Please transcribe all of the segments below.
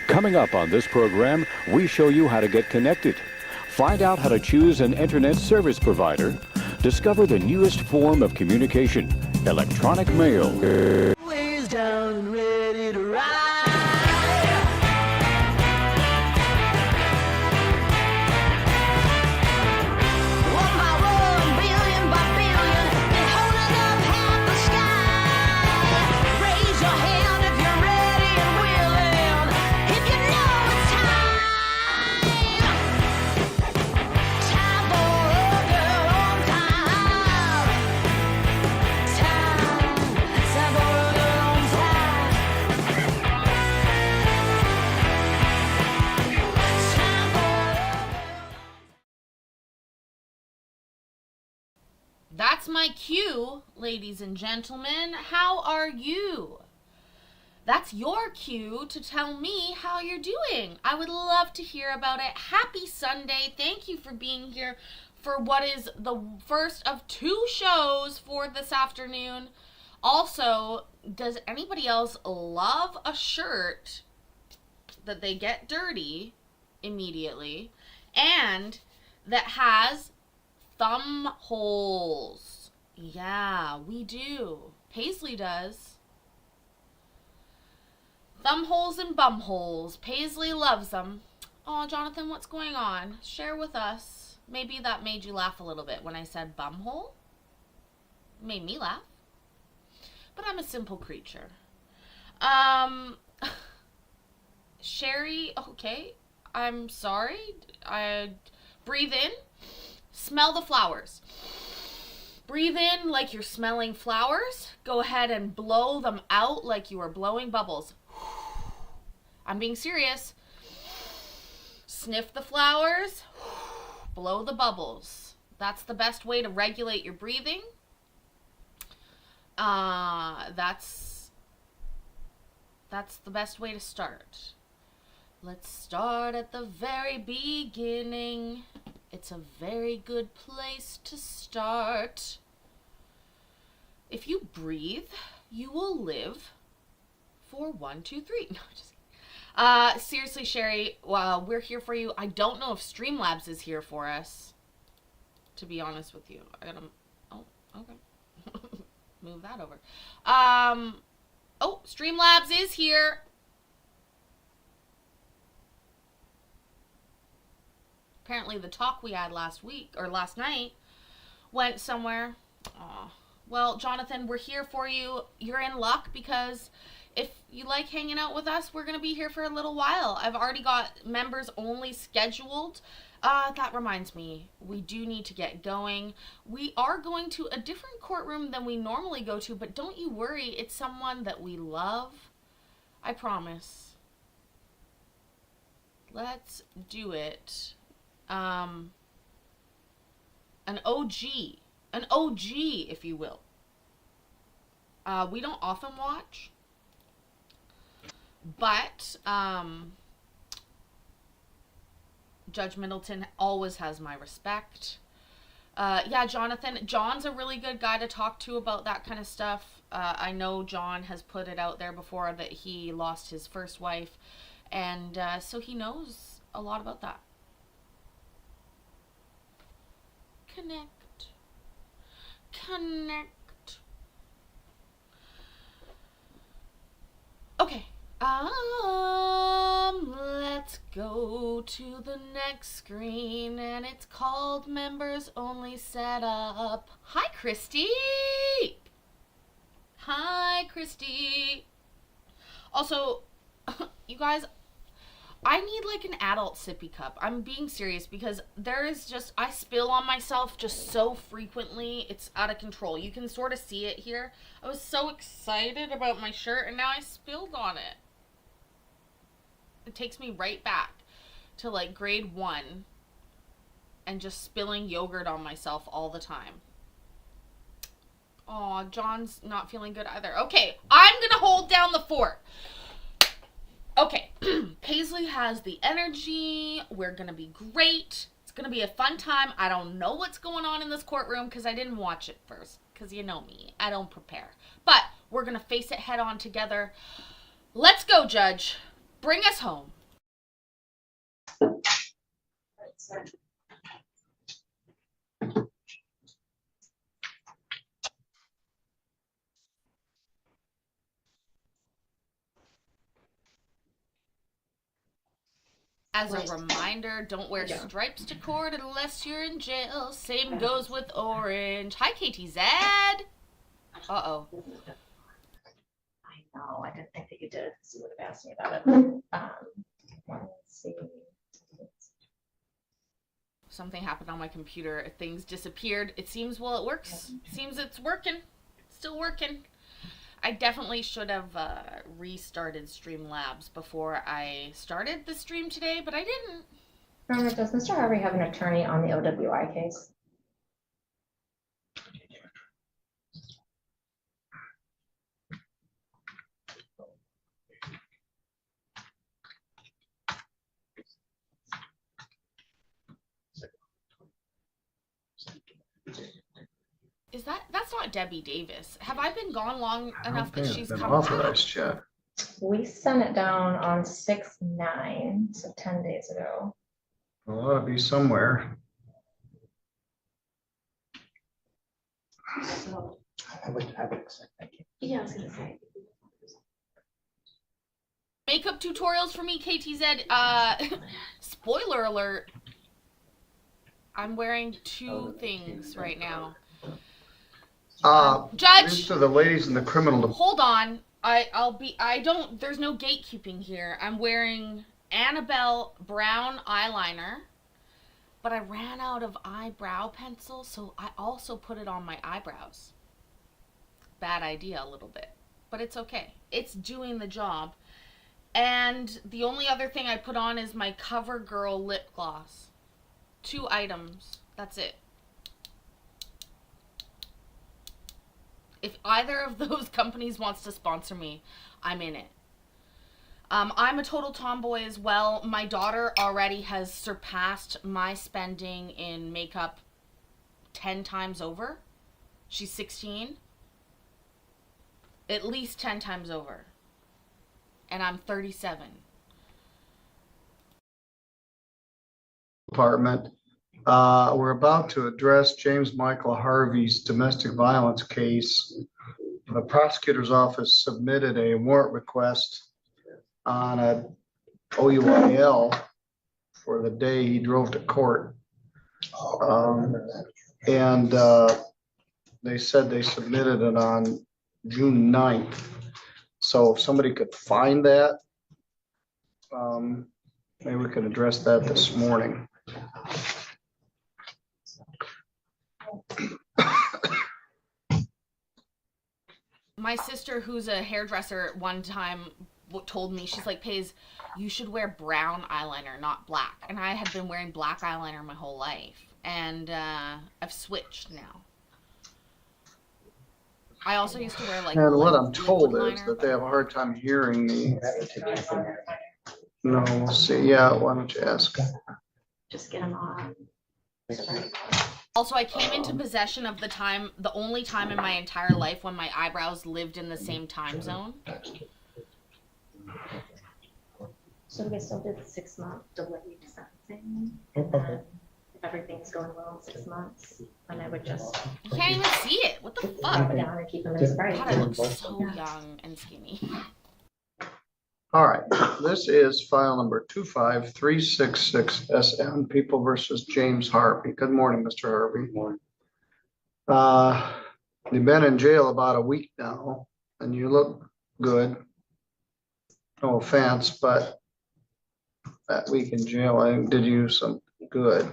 Coming up on this program, we show you how to get connected. Find out how to choose an internet service provider. Discover the newest form of communication, electronic mail. Ways down and ready to ride. One by one, billion by billion, been holding up half the sky. Raise your hand if you're ready and willing, if you know it's time. Time for a girl on time. Time for a girl on time. Time for That's my cue, ladies and gentlemen. How are you? That's your cue to tell me how you're doing. I would love to hear about it. Happy Sunday. Thank you for being here for what is the first of 2 shows for this afternoon. Also, does anybody else love a shirt that they get dirty immediately and that has thumb holes? Yeah, we do. Paisley does. Thumb holes and bum holes. Paisley loves them. Oh, Jonathan, what's going on? Share with us. Maybe that made you laugh a little bit when I said bum hole. Made me laugh. But I'm a simple creature. Sherry, okay. I'm sorry. I breathe in. Smell the flowers. Breathe in like you're smelling flowers. Go ahead and blow them out like you are blowing bubbles. I'm being serious. Sniff the flowers. Blow the bubbles. That's the best way to regulate your breathing. That's the best way to start. Let's start at the very beginning. It's a very good place to start. If you breathe, you will live for 1, 2, 3. No, just seriously, Sherry, we're here for you. I don't know if Streamlabs is here for us, to be honest with you. I gotta, oh, okay. Move that over. Oh, Streamlabs is here. Apparently the talk we had last night went somewhere. Aw. Well, Jonathan, we're here for you. You're in luck because if you like hanging out with us, we're going to be here for a little while. I've already got members only scheduled. That reminds me, we do need to get going. We are going to a different courtroom than we normally go to, but don't you worry, it's someone that we love. I promise. Let's do it. An OG, if you will. We don't often watch, but Judge Middleton always has my respect. Yeah, Jonathan, John's a really good guy to talk to about that kind of stuff. I know John has put it out there before that he lost his first wife, and so he knows a lot about that. Connect. Okay. Let's go to the next screen, and it's called Members Only Setup. Hi, Christy. Also, you guys, I need like an adult sippy cup. I'm being serious because I spill on myself just so frequently. It's out of control. You can sort of see it here. I was so excited about my shirt and now I spilled on it. It takes me right back to like grade 1 and just spilling yogurt on myself all the time. Aw, John's not feeling good either. Okay, I'm gonna hold down the fort. Okay, Paisley has the energy. We're going to be great. It's going to be a fun time. I don't know what's going on in this courtroom because I didn't watch it first. Because you know me, I don't prepare. But we're going to face it head on together. Let's go, Judge. Bring us home. As a reminder, don't wear stripes to court unless you're in jail. Same goes with orange. Hi, KTZ. Uh-oh. I know, I didn't think that you did, because you would have asked me about it. Let's see. Something happened on my computer. Things disappeared. It seems, well, it works. Seems it's working. Still working. I definitely should have restarted Streamlabs before I started the stream today, but I didn't. Does Mr. Harvey have an attorney on the OWI case? That's not Debbie Davis. Have I been gone long enough that she's come authorized yet. We sent it down on 6/9, so 10 days ago. Well, it ought to be somewhere. So, I would accept that. yeah, I was gonna say. Makeup tutorials for me, KTZ. Spoiler alert. I'm wearing two things right now. Judge! These are the ladies in the criminal. Hold on. There's no gatekeeping here. I'm wearing Annabelle brown eyeliner, but I ran out of eyebrow pencil, so I also put it on my eyebrows. Bad idea a little bit, but it's okay. It's doing the job. And the only other thing I put on is my CoverGirl lip gloss. 2 items. That's it. If either of those companies wants to sponsor me, I'm in it. I'm a total tomboy as well. My daughter already has surpassed my spending in makeup 10 times over. She's 16. At least 10 times over. And I'm 37. Department. We're about to address James Michael Harvey's domestic violence case. The prosecutor's office submitted a warrant request on a OUIL for the day he drove to court. And they said they submitted it on June 9th. So if somebody could find that, maybe we could address that this morning. My sister, who's a hairdresser, one time told me, she's like, Paige, you should wear brown eyeliner, not black. And I had been wearing black eyeliner my whole life. And I've switched now. I also used to wear like. And what I'm told liquid is liner, that they have a hard time hearing me. No, we'll see. Yeah, why don't you ask? Just get them on. Also, I came into possession of the only time in my entire life when my eyebrows lived in the same time zone. So we still did the 6-month delayed sentencing. And then if everything's going well in 6 months, then I would just You can't even see it. What the drop fuck? it down and keep them in spray. God, I look so young and skinny. All right, this is file number 25366 SM, People versus James Harvey. Good morning, Mr. Harvey. Morning. You've been in jail about a week now, and you look good. No offense, but that week in jail, I think, did you some good.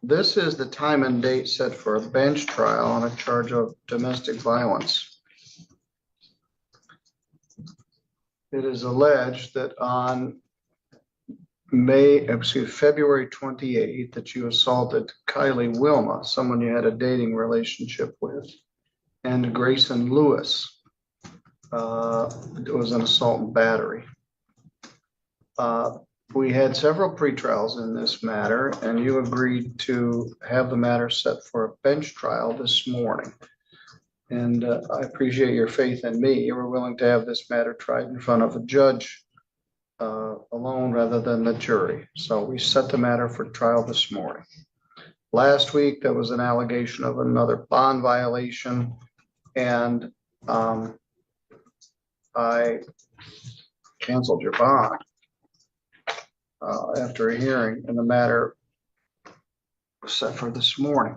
This is the time and date set for a bench trial on a charge of domestic violence. It is alleged that on February 28th, that you assaulted Kylie Wilma, someone you had a dating relationship with, and Grayson Lewis. It was an assault and battery. We had several pretrials in this matter, and you agreed to have the matter set for a bench trial this morning. And I appreciate your faith in me. You were willing to have this matter tried in front of a judge alone rather than the jury. So we set the matter for trial this morning. Last week, there was an allegation of another bond violation, and I canceled your bond after a hearing, and the matter was set for this morning.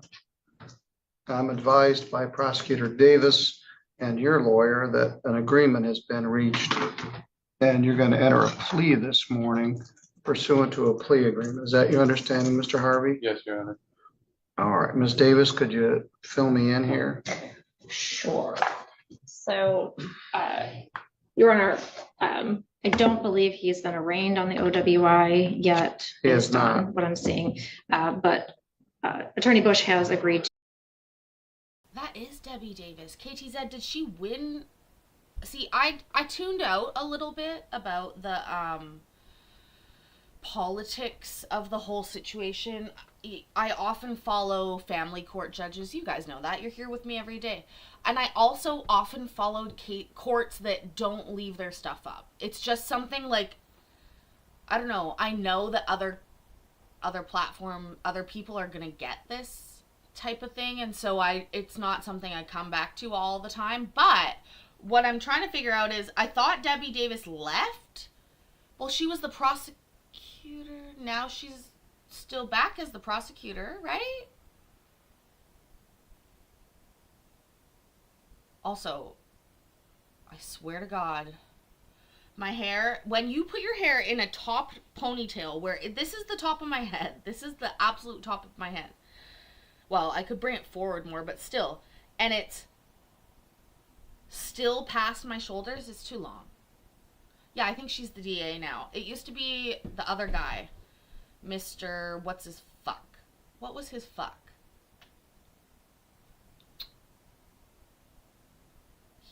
I'm advised by Prosecutor Davis and your lawyer that an agreement has been reached, and you're going to enter a plea this morning pursuant to a plea agreement. Is that your understanding, Mr. Harvey? Yes, Your Honor. All right, Ms. Davis, could you fill me in here? Sure. So, Your Honor, I don't believe he's been arraigned on the OWI yet. He has based on not. What I'm seeing, but Attorney Bush has agreed to. That is Debbie Davis. KTZ, did she win? See, I tuned out a little bit about the politics of the whole situation. I often follow family court judges. You guys know that. You're here with me every day. And I also often followed courts that don't leave their stuff up. It's just something like, I don't know. I know that other people are going to get this type of thing. And so it's not something I come back to all the time. But what I'm trying to figure out is, I thought Debbie Davis left. Well, she was the prosecutor. Now she's still back as the prosecutor, right? Also, I swear to God, my hair, when you put your hair in a top ponytail, where this is the top of my head, this is the absolute top of my head. Well, I could bring it forward more, but still, and it's still past my shoulders, it's too long. Yeah, I think she's the DA now. It used to be the other guy, Mr. What's his fuck? What was his fuck?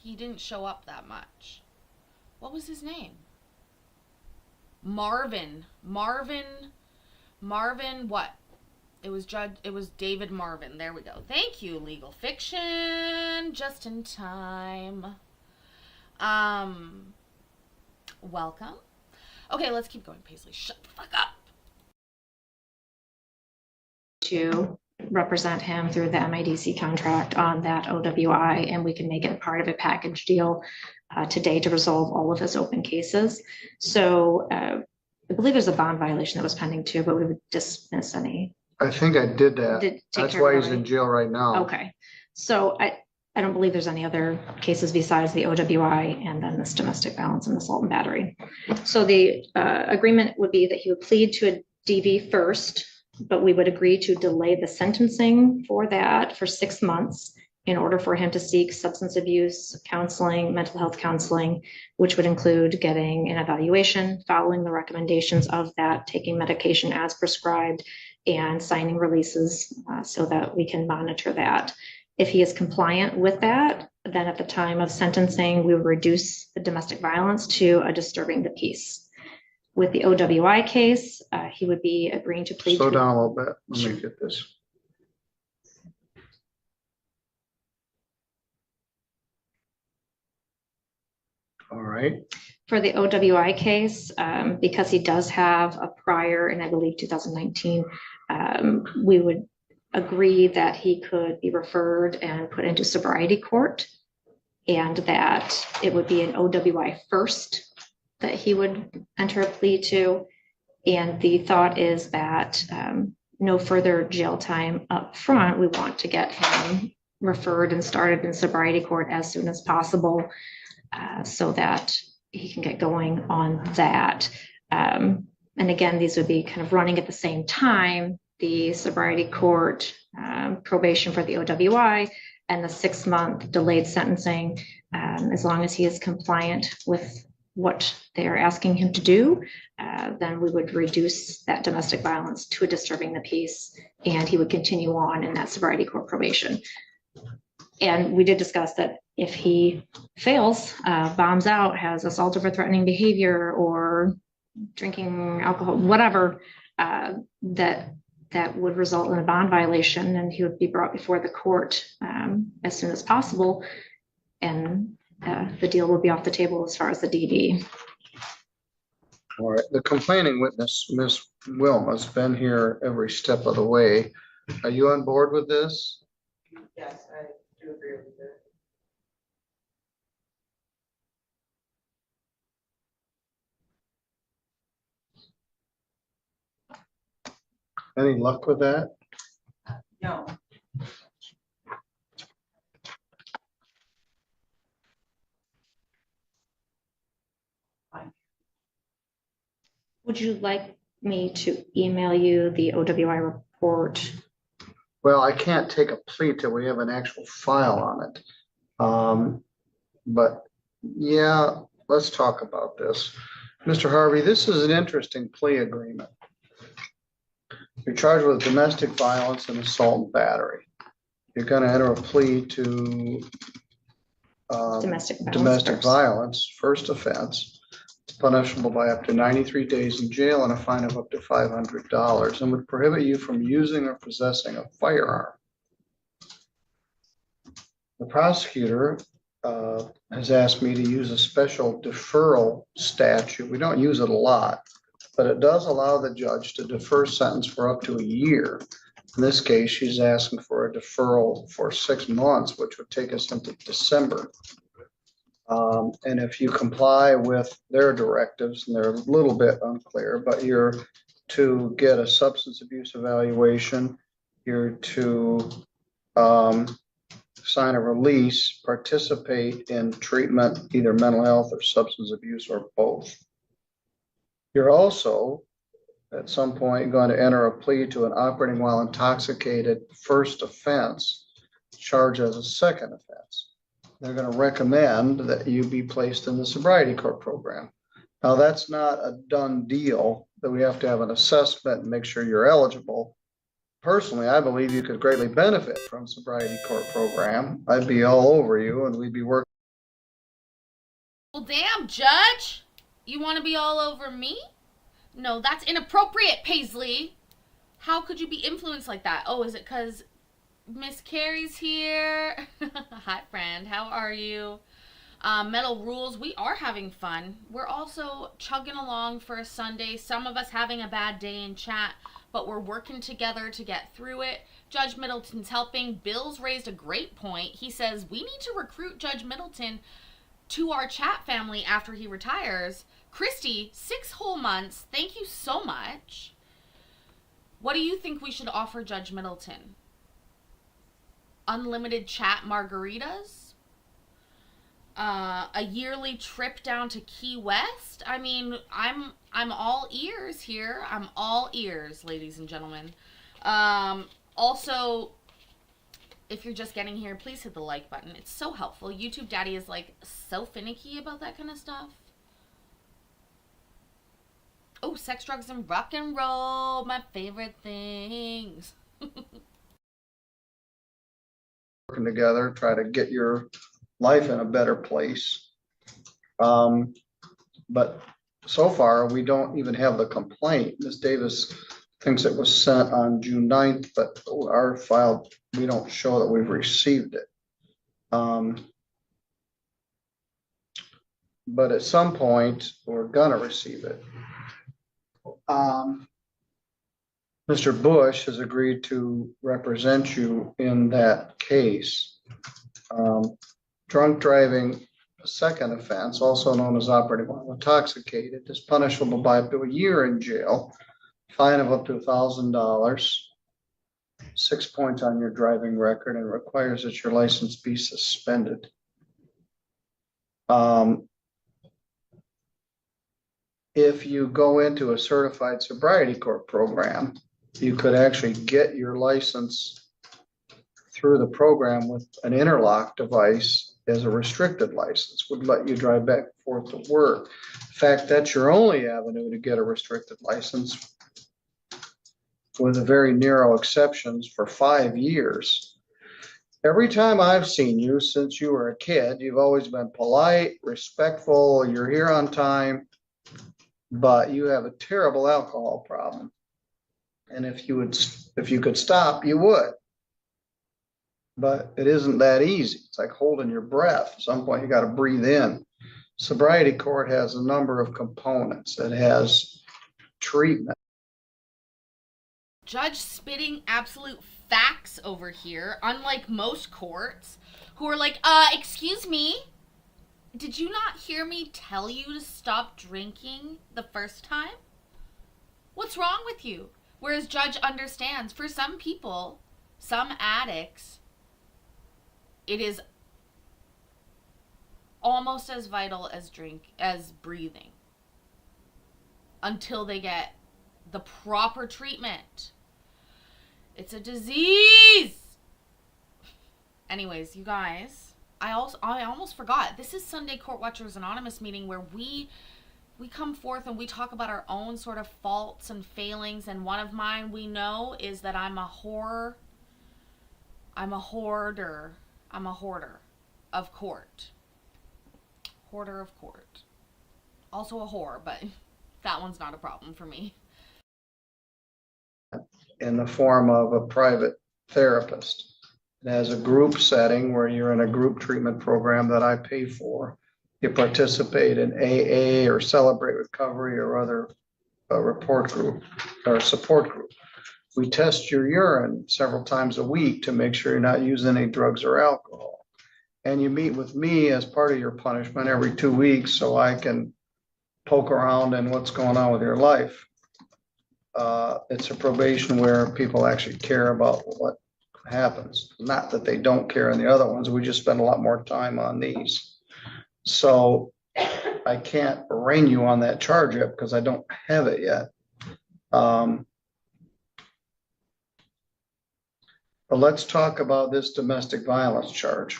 He didn't show up that much. What was his name? Marvin what? It was David Marvin. There we go. Thank you, Legal Fiction. Just in time. Welcome. Okay, let's keep going, Paisley. Shut the fuck up. To represent him through the MIDC contract on that OWI, and we can make it part of a package deal today to resolve all of his open cases. So I believe there's a bond violation that was pending too, but we would dismiss any. I think I did that. Take That's care why of he's in it. jail right now. Okay, so I don't believe there's any other cases besides the OWI and then this domestic violence and assault and battery. So the agreement would be that he would plead to a DV first, but we would agree to delay the sentencing for that for 6 months in order for him to seek substance abuse counseling, mental health counseling, which would include getting an evaluation, following the recommendations of that, taking medication as prescribed, and signing releases so that we can monitor that. If he is compliant with that, then at the time of sentencing, we would reduce the domestic violence to a disturbing the peace. With the OWI case, he would be agreeing to plead. Slow down a little bit. Let me get this. All right. For the OWI case, because he does have a prior, and I believe 2019, we would agree that he could be referred and put into sobriety court, and that it would be an OWI first that he would enter a plea to. And the thought is that no further jail time up front. We want to get him referred and started in sobriety court as soon as possible so that he can get going on that. And again, these would be kind of running at the same time, the sobriety court, probation for the OWI, and the 6-month delayed sentencing, as long as he is compliant with what they are asking him to do, then we would reduce that domestic violence to a disturbing the peace, and he would continue on in that sobriety court probation. And we did discuss that if he fails, bombs out, has assault or threatening behavior, or drinking alcohol, whatever, that that would result in a bond violation, and he would be brought before the court as soon as possible. And the deal will be off the table as far as the DD. All right, the complaining witness, Ms. Wilma's been here every step of the way. Are you on board with this? Yes, I do agree with that. Any luck with that? No, Would you like me to email you the OWI report? Well, I can't take a plea till we have an actual file on it. But yeah, let's talk about this. Mr. Harvey, this is an interesting plea agreement. You're charged with domestic violence and assault and battery. You're gonna enter a plea to Domestic violence domestic first. violence, first offense. It's punishable by up to 93 days in jail and a fine of up to $500, and would prohibit you from using or possessing a firearm. The prosecutor has asked me to use a special deferral statute. We don't use it a lot, but it does allow the judge to defer sentence for up to a year. In this case, she's asking for a deferral for 6 months, which would take us into December. And if you comply with their directives, and they're a little bit unclear, but you're to get a substance abuse evaluation, you're to sign a release, participate in treatment, either mental health or substance abuse or both. You're also, at some point, going to enter a plea to an operating while intoxicated first offense, charged as a second offense. They're going to recommend that you be placed in the sobriety court program. Now, that's not a done deal, that we have to have an assessment and make sure you're eligible. Personally, I believe you could greatly benefit from sobriety court program. I'd be all over you and we'd be working. Well, damn, Judge. You want to be all over me? No, that's inappropriate, Paisley. How could you be influenced like that? Oh, is it because Miss Carrie's here? Hi, friend. How are you? Metal Rules, we are having fun. We're also chugging along for a Sunday. Some of us having a bad day in chat, but we're working together to get through it. Judge Middleton's helping. Bill's raised a great point. He says we need to recruit Judge Middleton to our chat family after he retires. Christy, 6 whole months. Thank you so much. What do you think we should offer Judge Middleton? Unlimited chat margaritas? A yearly trip down to Key West? I mean, I'm all ears here. I'm all ears, ladies and gentlemen. Also, if you're just getting here, please hit the like button. It's so helpful. YouTube Daddy is like so finicky about that kind of stuff. Oh, sex, drugs, and rock and roll, my favorite things. Working together, try to get your life in a better place. But so far, we don't even have the complaint. Ms. Davis thinks it was sent on June 9th, but our file, we don't show that we've received it. But at some point, we're gonna receive it. Mr. Bush has agreed to represent you in that case. Drunk driving, a second offense, also known as operating while intoxicated, is punishable by up to a year in jail, fine of up to $1,000, 6 points on your driving record, and requires that your license be suspended. If you go into a certified sobriety court program, you could actually get your license through the program with an interlock device as a restricted license, would let you drive back and forth to work. In fact, that's your only avenue to get a restricted license, with a very narrow exceptions, for 5 years. Every time I've seen you since you were a kid, you've always been polite, respectful, you're here on time, but you have a terrible alcohol problem. And if you could stop, you would. But it isn't that easy. It's like holding your breath. At some point, you got to breathe in. Sobriety court has a number of components. It has treatment. Judge spitting absolute facts over here, unlike most courts who are like, excuse me, did you not hear me tell you to stop drinking the first time? What's wrong with you? Whereas Judge understands, for some people, some addicts, it is almost as vital as breathing until they get the proper treatment. It's a disease. Anyways, you guys, I almost forgot. This is Sunday Court Watchers Anonymous meeting where we come forth and we talk about our own sort of faults and failings, and one of mine we know is that I'm a hoarder of court. Hoarder of court. Also a whore, but that one's not a problem for me. In the form of a private therapist. It has a group setting where you're in a group treatment program that I pay for. You participate in AA or Celebrate Recovery or other report group or support group. We test your urine several times a week to make sure you're not using any drugs or alcohol. And you meet with me as part of your punishment every 2 weeks so I can poke around in what's going on with your life. It's a probation where people actually care about what happens. Not that they don't care in the other ones. We just spend a lot more time on these. So I can't arraign you on that charge yet because I don't have it yet. But let's talk about this domestic violence charge.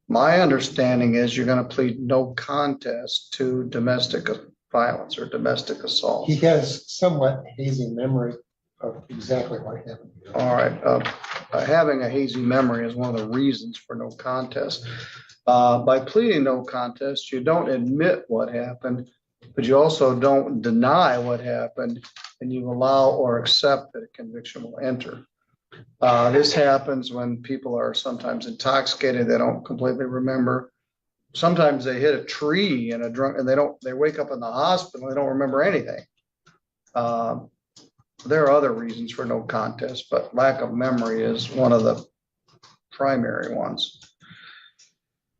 My understanding is you're going to plead no contest to domestic violence or domestic assault. He has somewhat hazy memory of exactly what happened. All right. Having a hazy memory is one of the reasons for no contest. By pleading no contest, you don't admit what happened, but you also don't deny what happened, and you allow or accept that a conviction will enter. This happens when people are sometimes intoxicated. They don't completely remember. Sometimes they hit a tree in a drunk and they wake up in the hospital. They don't remember anything. There are other reasons for no contest, but lack of memory is one of the primary ones.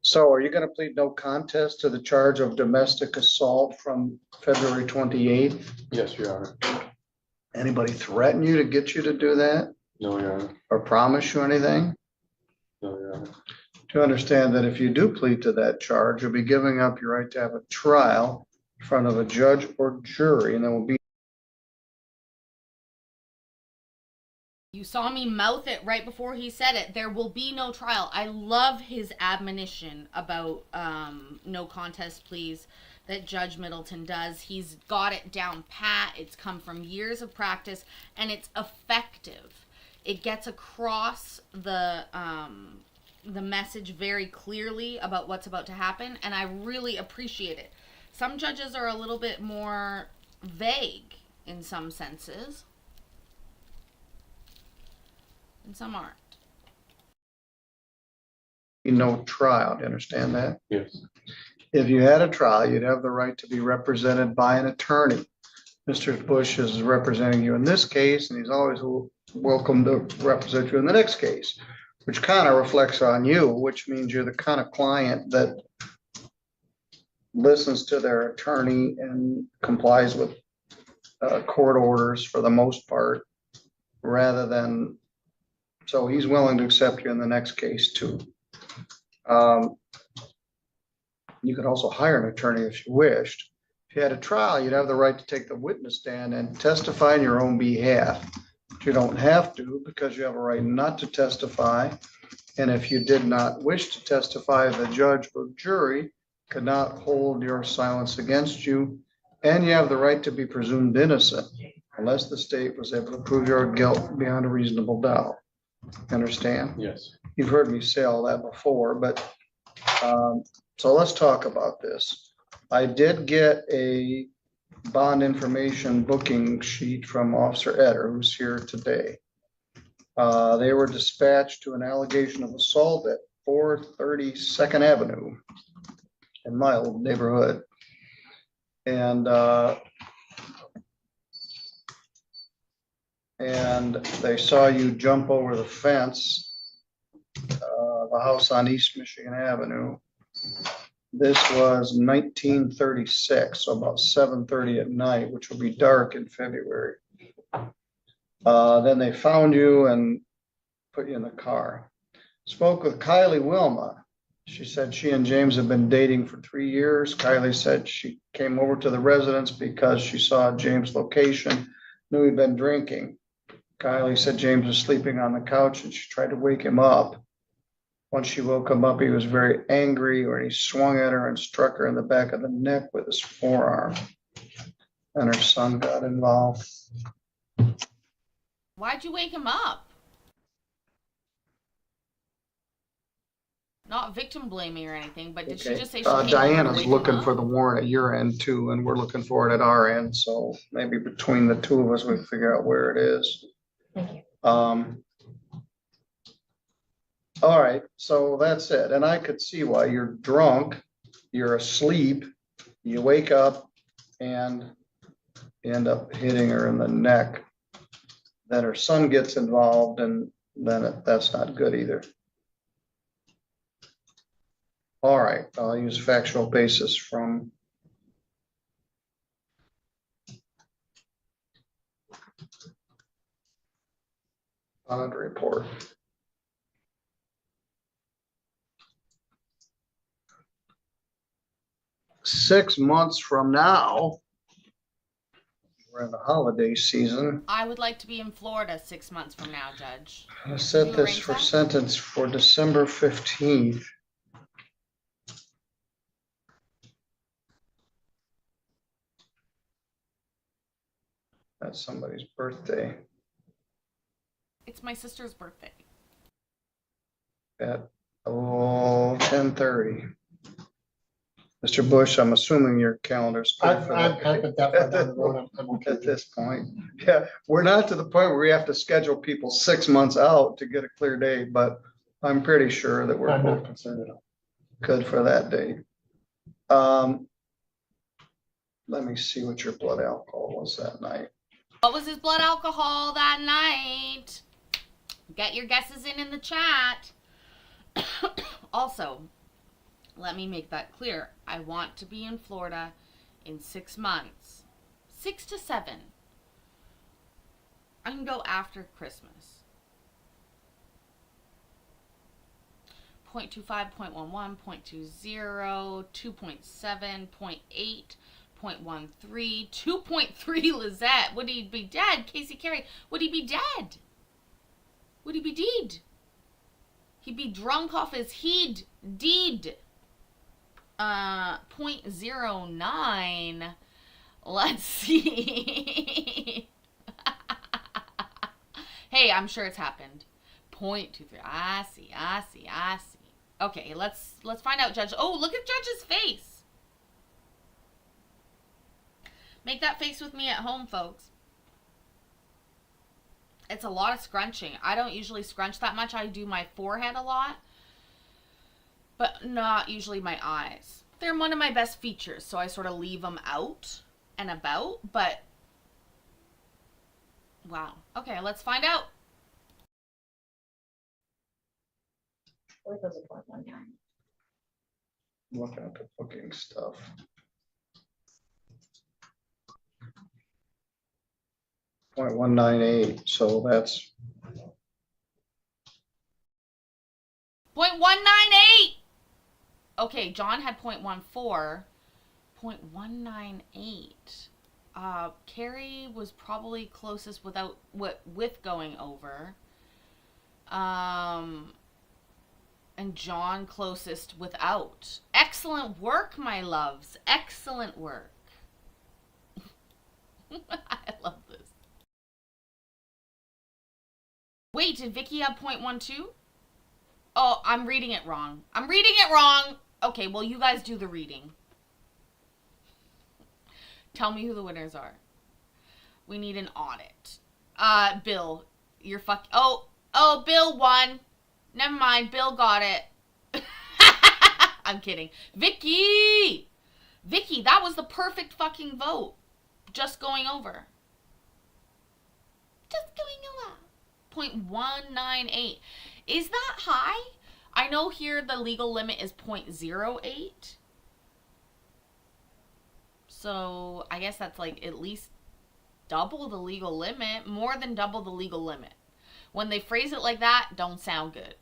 So are you going to plead no contest to the charge of domestic assault from February 28th? Yes, Your Honor. Anybody threaten you to get you to do that No, Your Honor. or promise you anything? No, Your Honor. To understand that if you do plead to that charge, you'll be giving up your right to have a trial in front of a judge or jury, and there will be. You saw me mouth it right before he said it. There will be no trial. I love his admonition about no contest pleas that Judge Middleton does. He's got it down pat. It's come from years of practice, and it's effective. It gets across the message very clearly about what's about to happen, and I really appreciate it. Some judges are a little bit more vague in some senses, and some aren't. No trial. Do you understand that? Yes. If you had a trial, you'd have the right to be represented by an attorney. Mr. Bush is representing you in this case, and he's always welcome to represent you in the next case, which kind of reflects on you, which means you're the kind of client that listens to their attorney and complies with court orders for the most part, rather than, so he's willing to accept you in the next case too. You could also hire an attorney if you wished. If you had a trial, you'd have the right to take the witness stand and testify on your own behalf. But you don't have to, because you have a right not to testify. And if you did not wish to testify, the judge or jury could not hold your silence against you. And you have the right to be presumed innocent unless the state was able to prove your guilt beyond a reasonable doubt. Understand? Yes. You've heard me say all that before, but so let's talk about this. I did get a bond information booking sheet from Officer Etter, who's here today. They were dispatched to an allegation of assault at 430 Second Avenue in my old neighborhood. And they saw you jump over the fence, the house on East Michigan Avenue. This was 1936, so about 7:30 at night, which will be dark in February. Then they found you and put you in the car. Spoke with Kylie Wilma. She said she and James have been dating for 3 years. Kylie said she came over to the residence because she saw James' location, knew he'd been drinking. Kylie said James was sleeping on the couch and she tried to wake him up. Once she woke him up, he was very angry, or he swung at her and struck her in the back of the neck with his forearm. And her son got involved. Why'd you wake him up? Not victim blaming or anything, but did she just say she came over to Diana's wake him looking up? for the warrant at your end too, and we're looking for it at our end, so maybe between the two of us, we can figure out where it is. Thank you. All right, so that's it, and I could see why you're drunk, you're asleep, you wake up and end up hitting her in the neck. Then her son gets involved, and then that's not good either. All right, I'll use factual basis from bond report. Six months from now, we're in the holiday season. I would like to be in Florida 6 months from now, Judge. I set You this arrange for that? sentence for December 15th. That's somebody's birthday It's my sister's birthday. at 10:30. Mr. Bush, I'm assuming your calendar's I good for I that put that far down the road. I'm okay at with it. this point. Yeah, we're not to the point where we have to schedule people 6 months out to get a clear date, but I'm pretty sure that I'm we're not concerned at all. good for that date. Let me see what your blood alcohol was that night. What was his blood alcohol that night? Get your guesses in the chat. Also, let me make that clear. I want to be in Florida in 6 months. 6 to 7. I can go after Christmas. 0.25, 0.11, 0.20, 2.7, 0.8, 0.13, 2.3 Lizette. Would he be dead? Casey Carey. Would he be dead? Would he be deed? He'd be drunk off his heed. Deed. 0.09. Let's see. Hey, I'm sure it's happened. 0.23. I see. Okay, let's find out, Judge. Oh, look at Judge's face. Make that face with me at home, folks. It's a lot of scrunching. I don't usually scrunch that much. I do my forehead a lot, but not usually my eyes. They're one of my best features, so I sort of leave them out and about, but wow. Okay, let's find out. Or was it 0.19? Looking at the booking stuff. .198, so that's 0.198. Okay, John had 0.14. 0.198. Carrie was probably closest without with going over. And John closest without. Excellent work, my loves. Excellent work. I love this. Wait, did Vicky have 0.12? Oh, I'm reading it wrong. Okay, well, you guys do the reading. Tell me who the winners are. We need an audit. Bill, you're Oh, Bill won. Never mind, Bill got it. I'm kidding. Vicky, that was the perfect fucking vote. Just going over. 0.198. Is that high? I know here the legal limit is 0.08. So I guess that's like at least double the legal limit, more than double the legal limit. When they phrase it like that, don't sound good.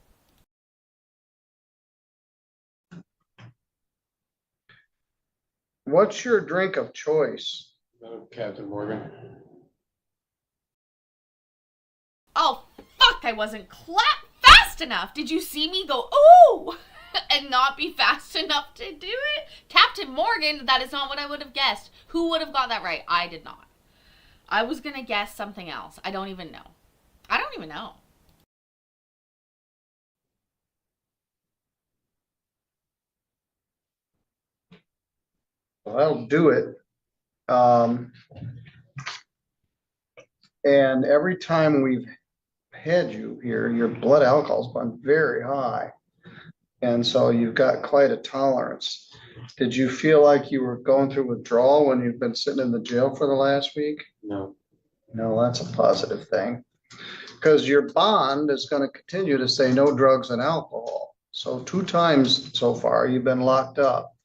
What's your drink of choice? Captain Morgan. Oh, fuck, I wasn't fast enough. Did you see me go, ooh, and not be fast enough to do it? Captain Morgan, that is not what I would have guessed. Who would have got that right? I did not. I was going to guess something else. I don't even know. Well, that'll do it. And every time we've had you here, your blood alcohol's been very high. And so you've got quite a tolerance. Did you feel like you were going through withdrawal when you've been sitting in the jail for the last week? No. No, that's a positive thing. Because your bond is going to continue to say no drugs and alcohol. So 2 times so far you've been locked up.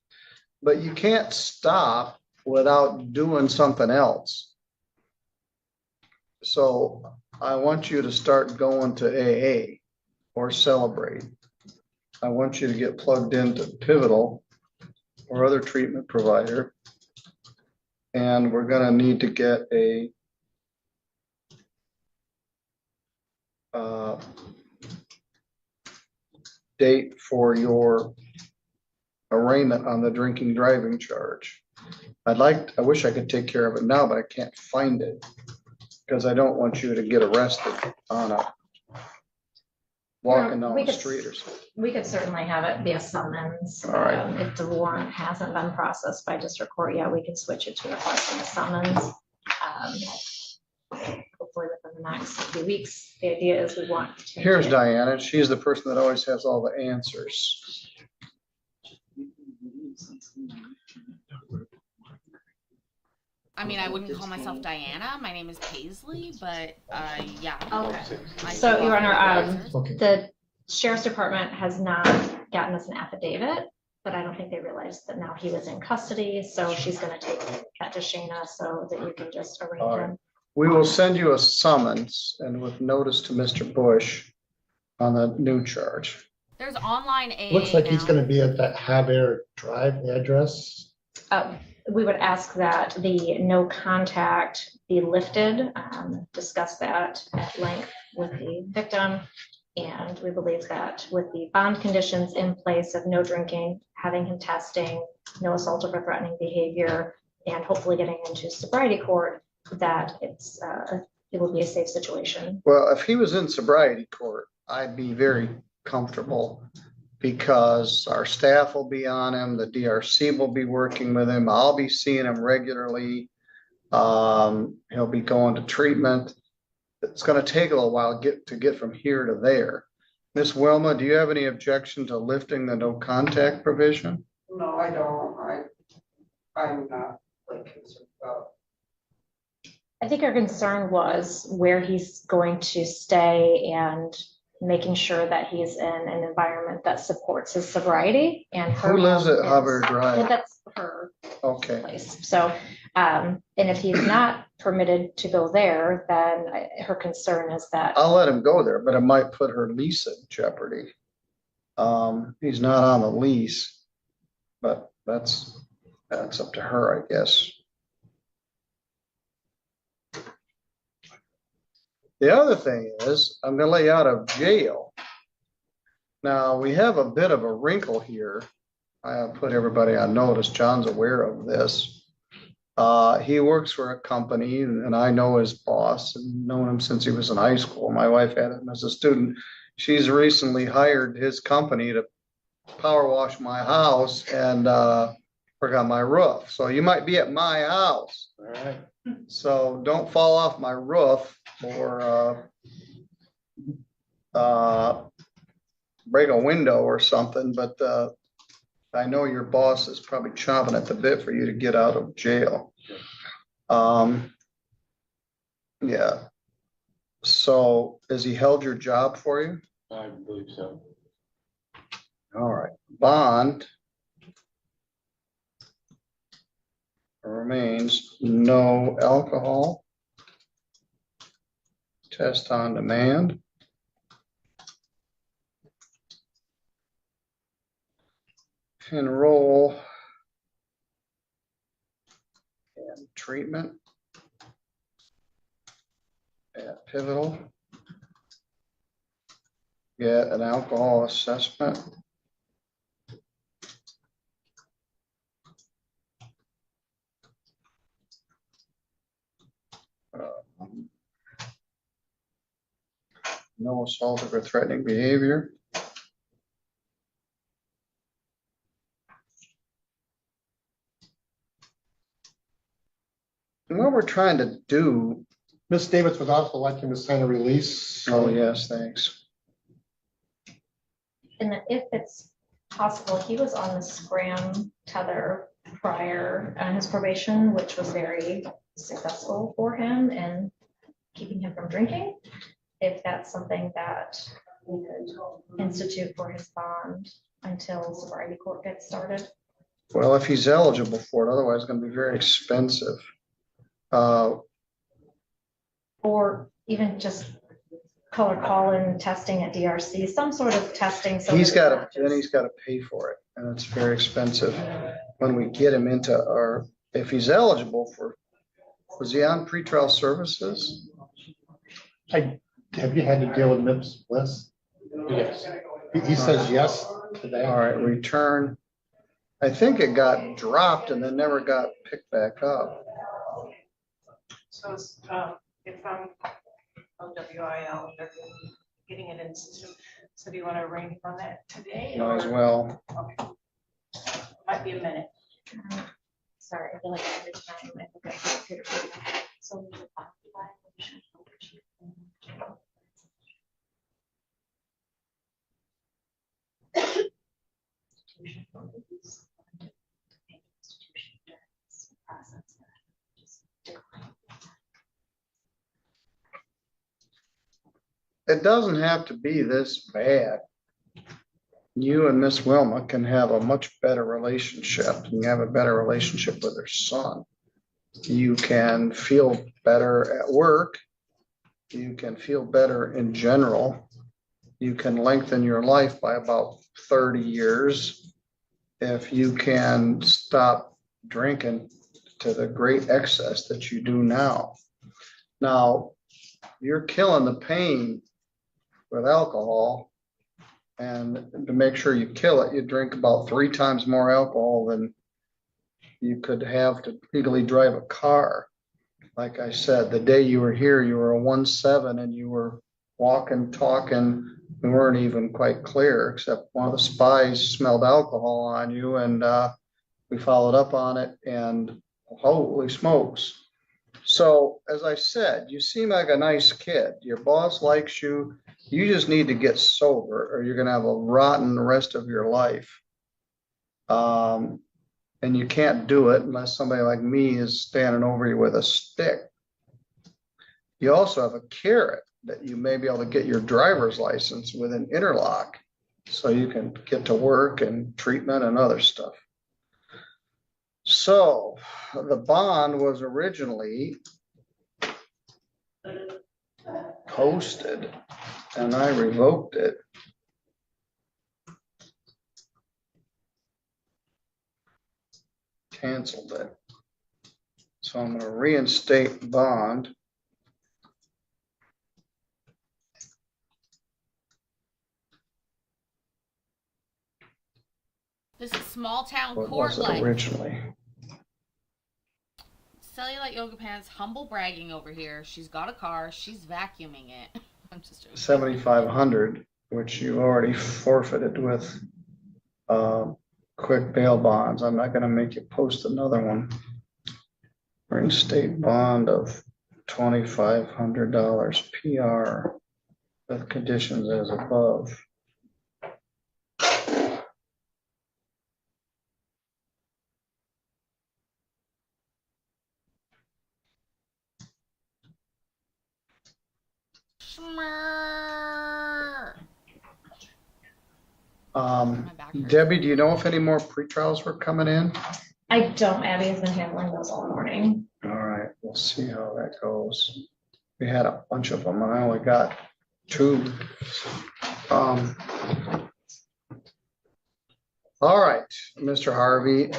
But you can't stop without doing something else. So I want you to start going to AA or Celebrate. I want you to get plugged into Pivotal or other treatment provider. And we're going to need to get a date for your arraignment on the drinking driving charge. I wish I could take care of it now, but I can't find it because I don't want you to get arrested on a walking down the street or something. We could certainly have it be a summons. All right. If the warrant hasn't been processed by district court yet, we can switch it to requesting a summons. Hopefully within the next few weeks. The idea is we want to. Here's Diana. She's the person that always has all the answers. I mean, I wouldn't call myself Diana. My name is Paisley, but yeah. Okay. I So, do Your offer Honor, advisors. the sheriff's department has not gotten us an affidavit, but I don't think they realized that now he was in custody. So she's going to take that to Shayna so that you can just All arraign right. him. We will send you a summons and with notice to Mr. Bush on the new charge. There's online AA Looks like he's now. gonna be at that Haber Drive address. We would ask that the no contact be lifted, discuss that at length with the victim. And we believe that with the bond conditions in place of no drinking, having him testing, no assault or threatening behavior, and hopefully getting into sobriety court, that it will be a safe situation. Well, if he was in sobriety court, I'd be very comfortable because our staff will be on him, the DRC will be working with him, I'll be seeing him regularly. He'll be going to treatment. It's going to take a little while to get from here to there. Miss Wilma, do you have any objection to lifting the no contact provision? No, I don't. I'm not like concerned about. I think our concern was where he's going to stay and making sure that he's in an environment that supports his sobriety. And her Who lives at home is- Hubbard Drive? That's her Okay. place. So, and if he's not permitted to go there, then her concern is that. I'll let him go there, but it might put her lease in jeopardy. He's not on the lease, but that's up to her, I guess. The other thing is, I'm gonna lay out of jail. Now, we have a bit of a wrinkle here. I put everybody on notice. John's aware of this. He works for a company and I know his boss and known him since he was in high school. My wife had him as a student. She's recently hired his company to power wash my house and work on my roof. So you might be at my house. All right. So don't fall off my roof or break a window or something, but I know your boss is probably chomping at the bit for you to get out of jail. Yeah. So has he held your job for you? I believe so. All right. Bond remains no alcohol. Test on demand. Enroll and treatment at Pivotal. Get an alcohol assessment. No assault or threatening behavior. And what we're trying to do, Ms. Davis would also like him to sign a release. oh yes, thanks. And if it's possible, he was on the Scram tether prior his probation, which was very successful for him in keeping him from drinking. If that's something that we could institute for his bond until sobriety court gets started. Well, if he's eligible for it, otherwise it's gonna be very expensive. Or even just color call-in testing at DRC, some sort of testing. So He's that gotta, it's then not he's just- gotta pay for it, and it's very expensive. When we get him into our, if he's eligible for, was he on pretrial services? Have you had to deal with Ms. Bliss? Yes. He says yes to that. All right, return. I think it got dropped and then never got picked back up. So, if I'm OWIL, they're getting it in system, so do you want to arrange on that today? Might as or- well. Okay. Might be a minute. Sorry, I feel like every time I look at the computer. So. It doesn't have to be this bad. You and Miss Wilma can have a much better relationship. You have a better relationship with her son. You can feel better at work. You can feel better in general. You can lengthen your life by about 30 years if you can stop drinking to the great excess that you do now. Now, you're killing the pain with alcohol. And to make sure you kill it, you drink about 3 times more alcohol than you could have to legally drive a car. Like I said, the day you were here, you were a 1.7 and you were walking, talking. We weren't even quite clear, except one of the spies smelled alcohol on you, and we followed up on it, and holy smokes. So, as I said, you seem like a nice kid. Your boss likes you. You just need to get sober, or you're gonna have a rotten rest of your life. And you can't do it unless somebody like me is standing over you with a stick. You also have a carrot that you may be able to get your driver's license with an interlock, so you can get to work and treatment and other stuff. So the bond was originally posted and I revoked it. Canceled it. So I'm going to reinstate bond. This is small town What court was it life. originally? Cellulite Yoga Pants, humble bragging over here. She's got a car. She's vacuuming it. I'm just joking. 7,500, which you already forfeited with quick bail bonds. I'm not gonna make you post another one. Reinstate bond of $2,500 PR with conditions as above. Schmurr. Um, My back hurts. Debbie, do you know if any more pre-trials were coming in? I don't, Abby has been handling those all morning. All right, we'll see how that goes. We had a bunch of them and I only got 2. Um, all right, Mr. Harvey,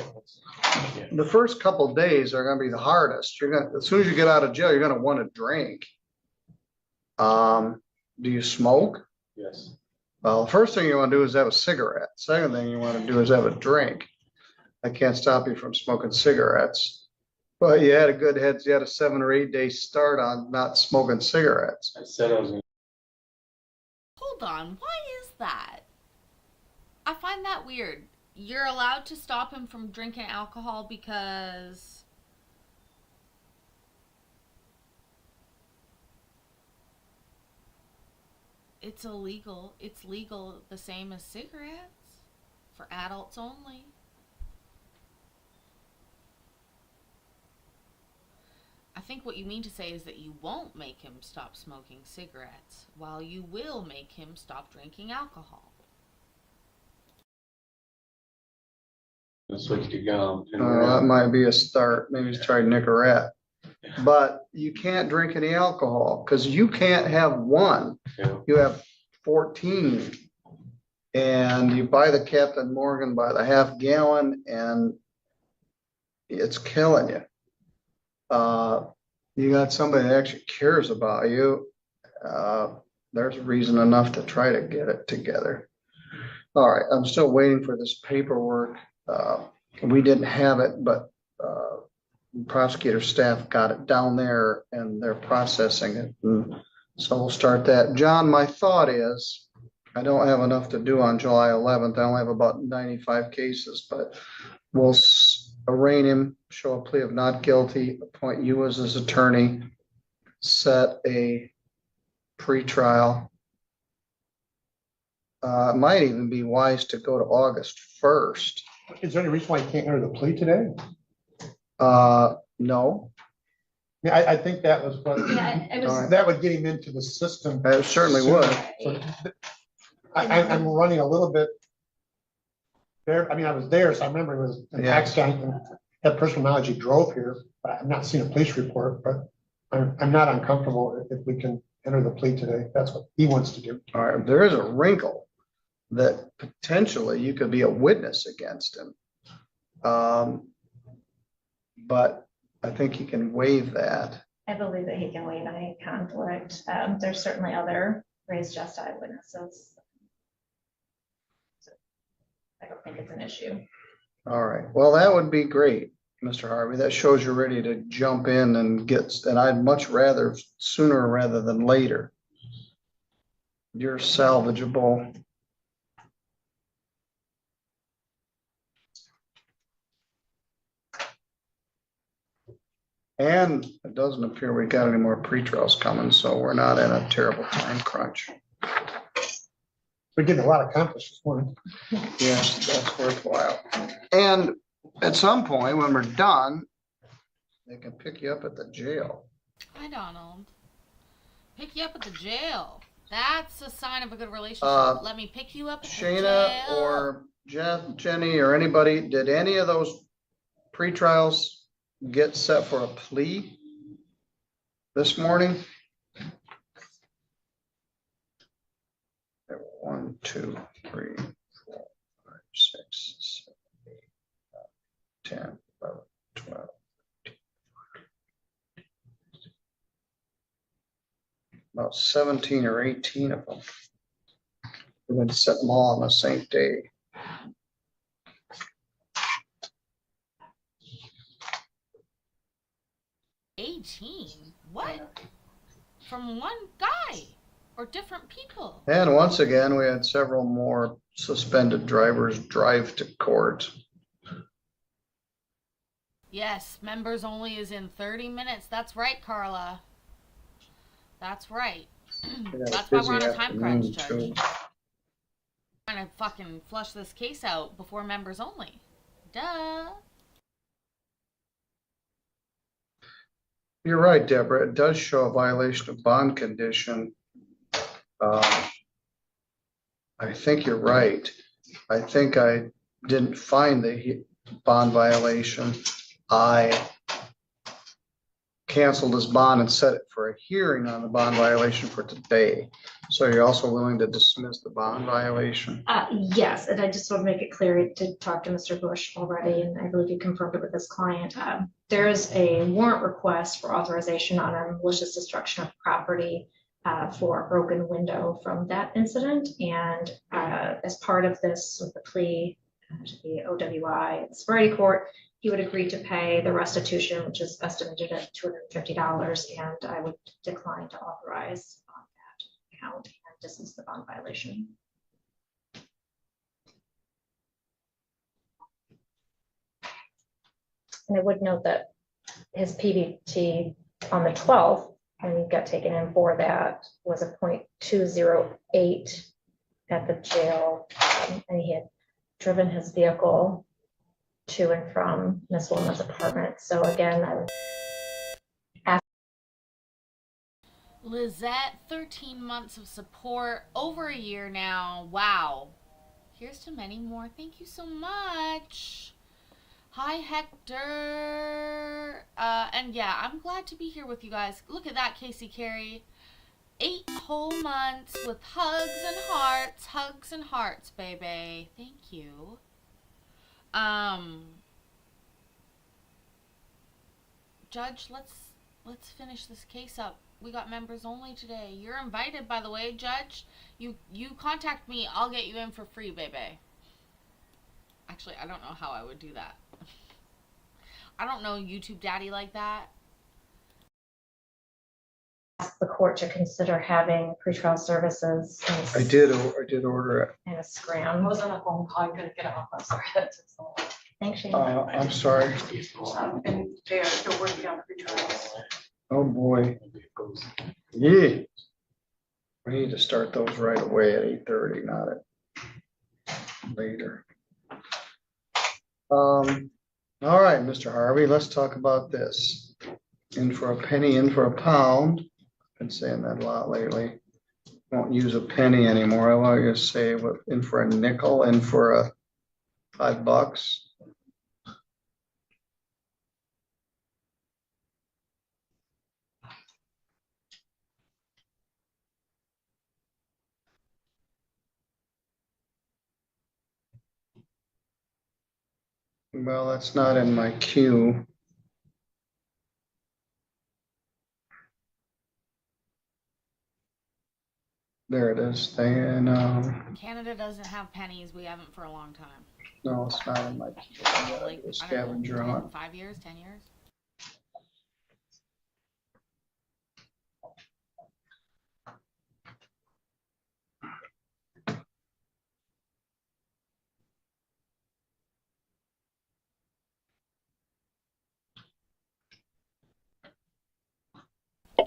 the first couple days are gonna be the hardest. As soon as you get out of jail, you're gonna want to drink. Do you smoke? Yes. Well, the first thing you want to do is have a cigarette. Second thing you want to do is have a drink. I can't stop you from smoking cigarettes. But you had a good head, you had a 7 or 8 day start on not smoking cigarettes. I said I was gonna. Hold on, why is that? I find that weird. You're allowed to stop him from drinking alcohol because it's illegal. It's legal the same as cigarettes for adults only. I think what you mean to say is that you won't make him stop smoking cigarettes, while you will make him stop drinking alcohol. Switch to gum. And That might be a start. Maybe try Nicorette. But you can't drink any alcohol because you can't have one. Yeah. You have 14. And you buy the Captain Morgan by the half gallon and it's killing you. You got somebody that actually cares about you. There's reason enough to try to get it together. All right, I'm still waiting for this paperwork. We didn't have it, but prosecutor staff got it down there and they're processing it. And so we'll start that. John, my thought is, I don't have enough to do on July 11th. I only have about 95 cases, but we'll arraign him, show a plea of not guilty, appoint you as his attorney, set a pretrial. It might even be wise to go to August 1st. Is there any reason why you can't enter the plea today? No, Yeah, I think that was what, Yeah, it All was, right. that would get him into the system. it certainly would. So, I'm running a little bit there. I mean, I was there, so I remember it was an Yeah. accident and had personal knowledge he drove here, but I've not seen a police report, but I'm not uncomfortable if we can enter the plea today. That's what he wants to do. All right, there is a wrinkle that potentially you could be a witness against him. But I think he can waive that. I believe that he can waive any conflict. There's certainly other raised just eyewitnesses. So I don't think it's an issue. All right, well, that would be great, Mr. Harvey. That shows you're ready to jump in and and I'd much rather sooner rather than later. You're salvageable. And it doesn't appear we got any more pre-trials coming, so we're not in a terrible time crunch. We're getting a lot accomplished this morning. Yes, that's worthwhile. And at some point, when we're done, they can pick you up at the jail. Hi, Donald. Pick you up at the jail. That's a sign of a good relationship. Let me pick you up at the Shayna jail. or Jenny or anybody, did any of those pre-trials get set for a plea this morning? There were 1, 2, 3, 4, 5, 6, 7, 8, 9, 10, 11, 12. About 17 or 18 of them. We're going to set them all on the same day. $18? What? From one guy? or different people. And once again, we had several more suspended drivers drive to court. Yes, members only is in 30 minutes. That's right, Carla. That's right. We had a That's why we're on busy a time crunch, afternoon, Judge. too. Trying to fucking flush this case out before members only. Duh. You're right, Deborah. It does show a violation of bond condition. I think you're right. I think I didn't find the bond violation. I canceled his bond and set it for a hearing on the bond violation for today. So you're also willing to dismiss the bond violation? Yes, and I just want to make it clear to talk to Mr. Bush already, and I believe you confirmed it with his client. There is a warrant request for authorization on a malicious destruction of property for a broken window from that incident. And as part of this, with the plea to the OWI at the sobriety court, he would agree to pay the restitution, which is estimated at $250, and I would decline to authorize on that account and dismiss the bond violation. And I would note that his PVT on the 12th, when he got taken in for that, was a .208 at the jail, and he had driven his vehicle to and from Miss Wilma's apartment. So again, I would ask. Lizette, 13 months of support, over a year now. Wow. Here's to many more. Thank you so much. Hi, Hector. And yeah, I'm glad to be here with you guys. Look at that, Casey Carey. 8 whole months with hugs and hearts, baby. Thank you. Judge, let's finish this case up. We got members only today. You're invited, by the way, Judge. You contact me, I'll get you in for free, baby. Actually, I don't know how I would do that. I don't know YouTube Daddy like that. Ask the court to consider having pretrial services I did order it. and a scram. I was on a phone call, I couldn't get off, I'm sorry, that took so long. Thanks, Shane. I'm sorry. And they're working on pre-trials. Oh, boy. Yeah. We need to start those right away at 8:30, not at later. All right, Mr. Harvey, let's talk about this. In for a penny, in for a pound. Been saying that a lot lately. Won't use a penny anymore. I want you to say what, in for a nickel, in for a $5. Well, that's not in my queue. There it is. Canada doesn't have pennies. We haven't for a long time. No, it's not in my queue. I gotta Like, do a I don't scavenger know, hunt. 5 years, 10 years?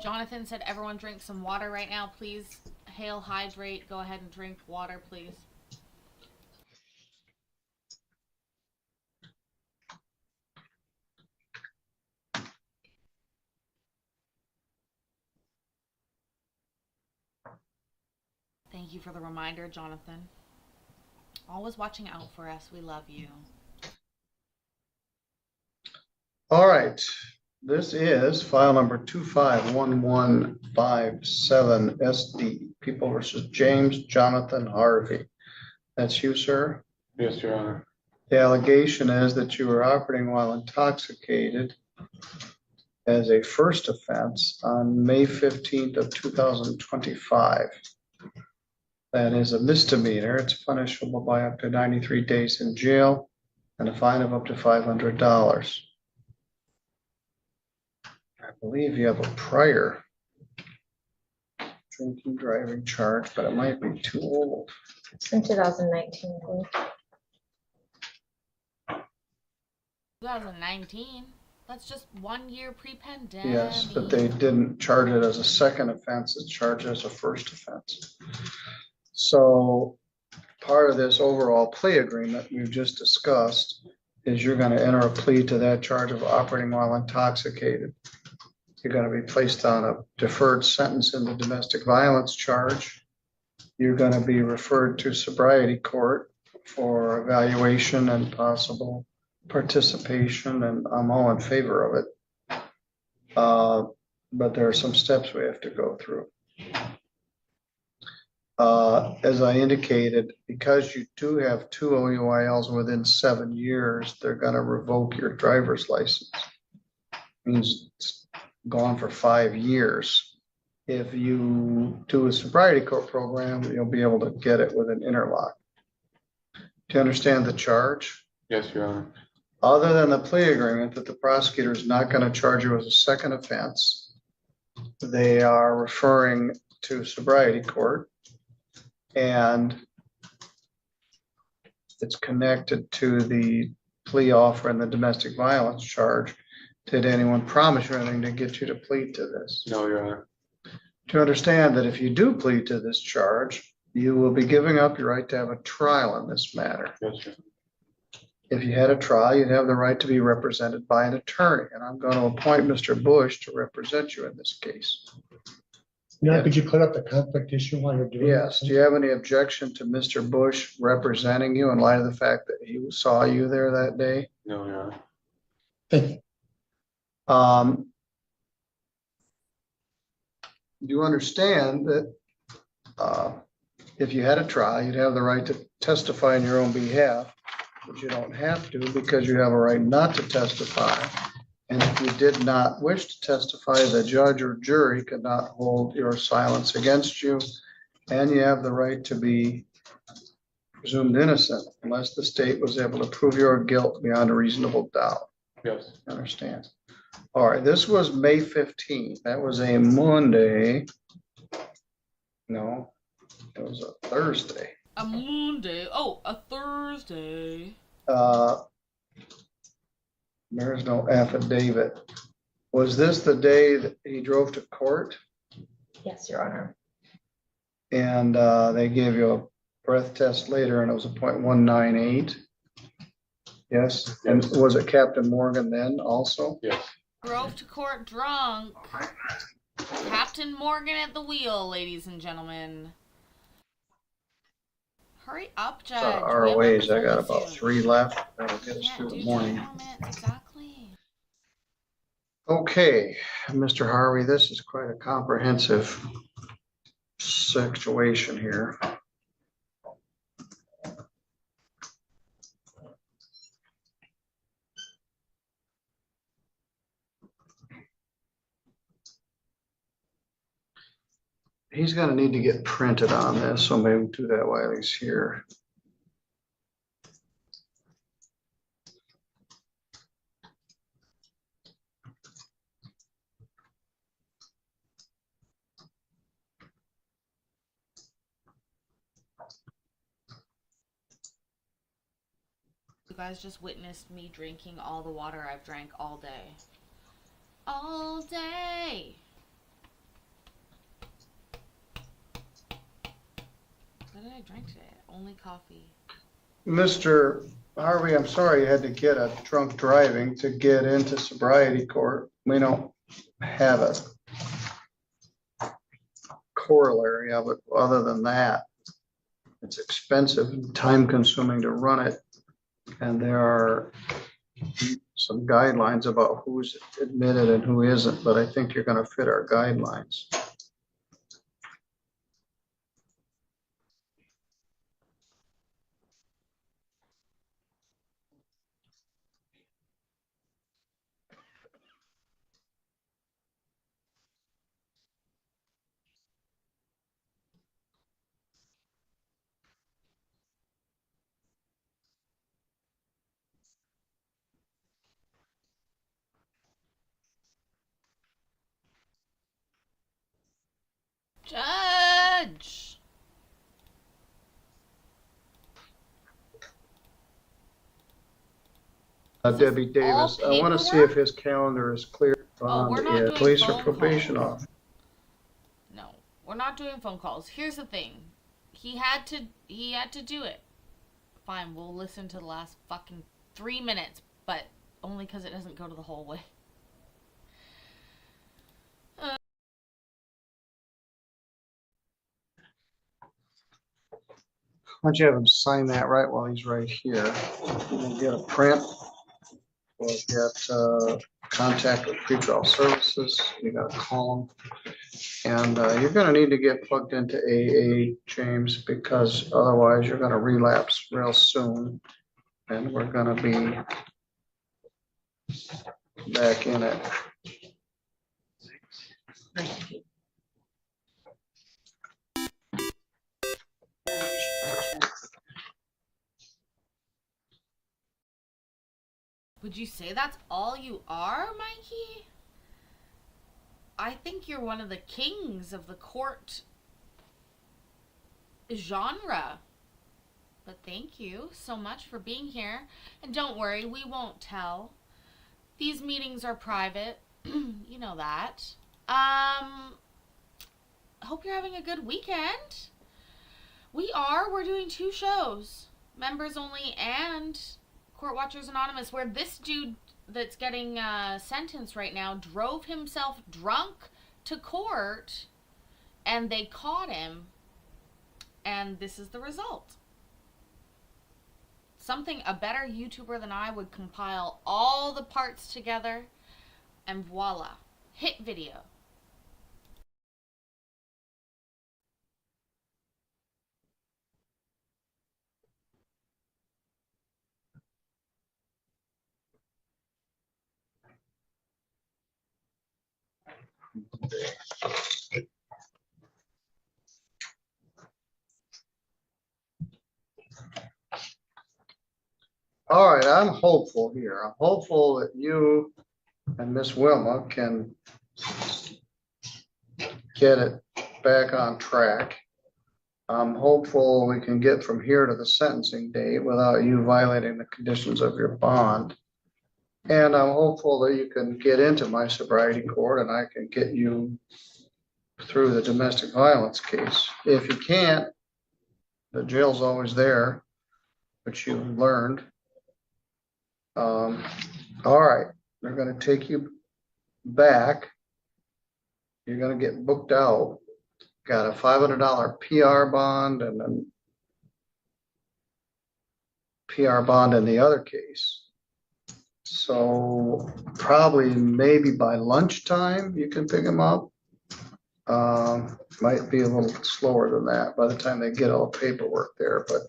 Jonathan said everyone drink some water right now, please. Hail, hydrate. Go ahead and drink water, please. Thank you for the reminder, Jonathan. Always watching out for us. We love you. All right, this is file number 251157 SD, People versus James Jonathan Harvey. That's you, sir? Yes, Your Honor. The allegation is that you were operating while intoxicated as a first offense on May 15th of 2025. That is a misdemeanor. It's punishable by up to 93 days in jail and a fine of up to $500. I believe you have a prior drinking driving charge, but it might be too old. It's from 2019, I believe. 2019. That's just 1 year pre-pandemic. Yes, but they didn't charge it as a second offense, it's charged as a first offense. So part of this overall plea agreement we've just discussed is you're gonna enter a plea to that charge of operating while intoxicated. You're gonna be placed on a deferred sentence in the domestic violence charge. You're gonna be referred to sobriety court for evaluation and possible participation, and I'm all in favor of it. But there are some steps we have to go through. As I indicated, because you do have 2 OUILs within 7 years, they're gonna revoke your driver's license. Means it's gone for 5 years. If you do a sobriety court program, you'll be able to get it with an interlock. Do you understand the charge? Yes, Your Honor. Other than the plea agreement that the prosecutor is not gonna charge you as a second offense, they are referring to sobriety court. And it's connected to the plea offer and the domestic violence charge. Did anyone promise you anything to get you to plead to this? No, Your Honor. To understand that if you do plead to this charge, you will be giving up your right to have a trial in this matter. Yes, Your Honor. If you had a trial, you'd have the right to be represented by an attorney, and I'm going to appoint Mr. Bush to represent you in this case. Now, could you clear up the conflict issue while you're doing Yes, that? do you have any objection to Mr. Bush representing you in light of the fact that he saw you there that day? No, Your Honor. Thank you. You understand that if you had a trial, you'd have the right to testify on your own behalf, but you don't have to because you have a right not to testify. And if you did not wish to testify, the judge or jury could not hold your silence against you. And you have the right to be presumed innocent unless the state was able to prove your guilt beyond a reasonable doubt. Yes. Understand? All right, this was May 15th. That was a Monday. No, it was a Thursday. A Monday. Oh, a Thursday. There's no affidavit. Was this the day that he drove to court Yes, Your Honor. and they gave you a breath test later and it was a .198? Yes, and was it Captain Morgan then also? Yes. Drove to court drunk. Captain Morgan at the wheel, ladies and gentlemen. Hurry up, Judge. Our We have ways, I got members about soon. 3 left. That'll get us Yeah, through the do morning. 10 more minutes, exactly. Okay, Mr. Harvey, this is quite a comprehensive situation here. He's gonna need to get printed on this, so maybe we'll do that while he's here. You guys just witnessed me drinking all the water I've drank all day. All day! What did I drink today? Only coffee. Mr. Harvey, I'm sorry you had to get a drunk driving to get into sobriety court. We don't have a corollary of it other than that. It's expensive and time consuming to run it. And there are some guidelines about who's admitted and who isn't, but I think you're gonna fit our guidelines. Debbie all Davis, I want to see if his calendar is clear. Oh, we're not on doing police or phone probation calls. officer. No, we're not doing phone calls. Here's the thing. He had to do it. Fine, we'll listen to the last fucking 3 minutes, but only because it doesn't go to the whole way. Why don't you have him sign that right while he's right here? We'll get a print. We'll get contact with pretrial services. You gotta call them. And you're gonna need to get plugged into AA, James, because otherwise you're gonna relapse real soon. And we're gonna be back in it. Would you say that's all you are, Mikey? I think you're one of the kings of the court genre. But thank you so much for being here. And don't worry, we won't tell. These meetings are private. You know that. Hope you're having a good weekend. We're doing 2 shows. Members only and Court Watchers Anonymous, where this dude that's getting sentenced right now drove himself drunk to court and they caught him, and this is the result. A better YouTuber than I would compile all the parts together and voila, hit video. All right, I'm hopeful here. I'm hopeful that you and Miss Wilma can get it back on track. I'm hopeful we can get from here to the sentencing date without you violating the conditions of your bond. And I'm hopeful that you can get into my sobriety court and I can get you through the domestic violence case. If you can't, the jail's always there, which you've learned. All right, they're gonna take you back. You're gonna get booked out. Got a $500 PR bond and then PR bond in the other case. So probably maybe by lunchtime you can pick them up. Might be a little slower than that by the time they get all the paperwork there, but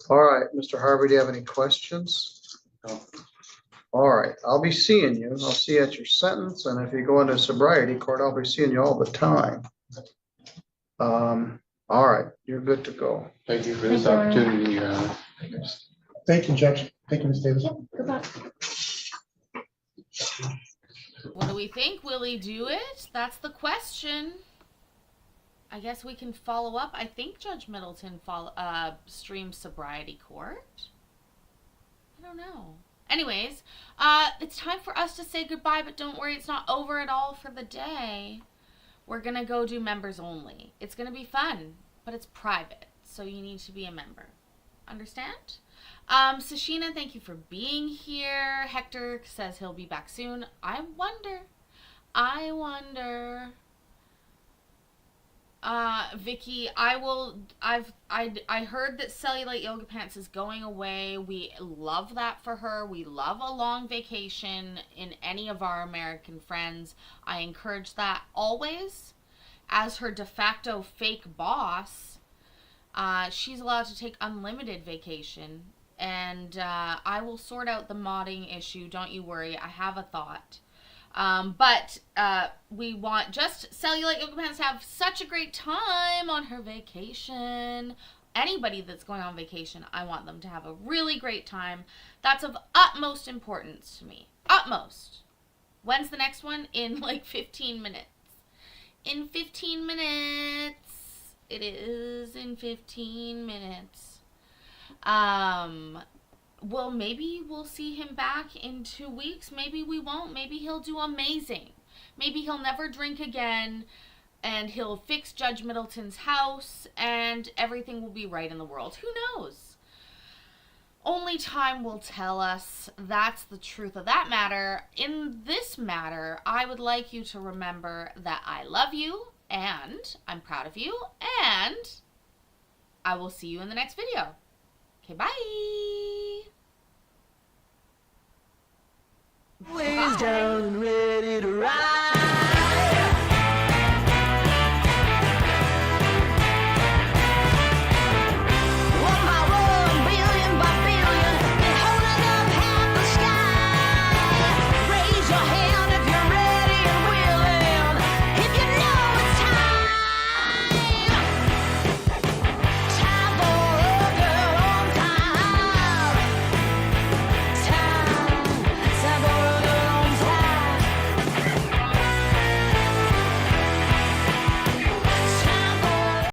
all right, Mr. Harvey, do you have any questions? No. All right, I'll be seeing you. I'll see you at your sentence, and if you go into sobriety court, I'll be seeing you all the time. All right, you're good to go. Thank you for this opportunity. Thank you, Judge. Thank you, Ms. Davis. What do we think? Will he do it? That's the question. I guess we can follow up. I think Judge Middleton streams sobriety court. I don't know. Anyways, it's time for us to say goodbye, but don't worry, it's not over at all for the day. We're gonna go do members only. It's gonna be fun, but it's private, so you need to be a member. Understand? Sashina, thank you for being here. Hector says he'll be back soon. I wonder. Vicky, I heard that Cellulite Yoga Pants is going away. We love that for her. We love a long vacation in any of our American friends. I encourage that always. As her de facto fake boss, she's allowed to take unlimited vacation. And I will sort out the modding issue. Don't you worry. I have a thought. But we want just Cellulite Yoga Pants to have such a great time on her vacation. Anybody that's going on vacation, I want them to have a really great time. That's of utmost importance to me. Utmost. When's the next one? In like 15 minutes. In 15 minutes. It is in 15 minutes. well, maybe we'll see him back in 2 weeks. Maybe we won't. Maybe he'll do amazing. Maybe he'll never drink again, and he'll fix Judge Middleton's house, and everything will be right in the world. Who knows? Only time will tell us. That's the truth of that matter. In this matter, I would like you to remember that I love you, and I'm proud of you, and I will see you in the next video. Okay, bye. Ways down,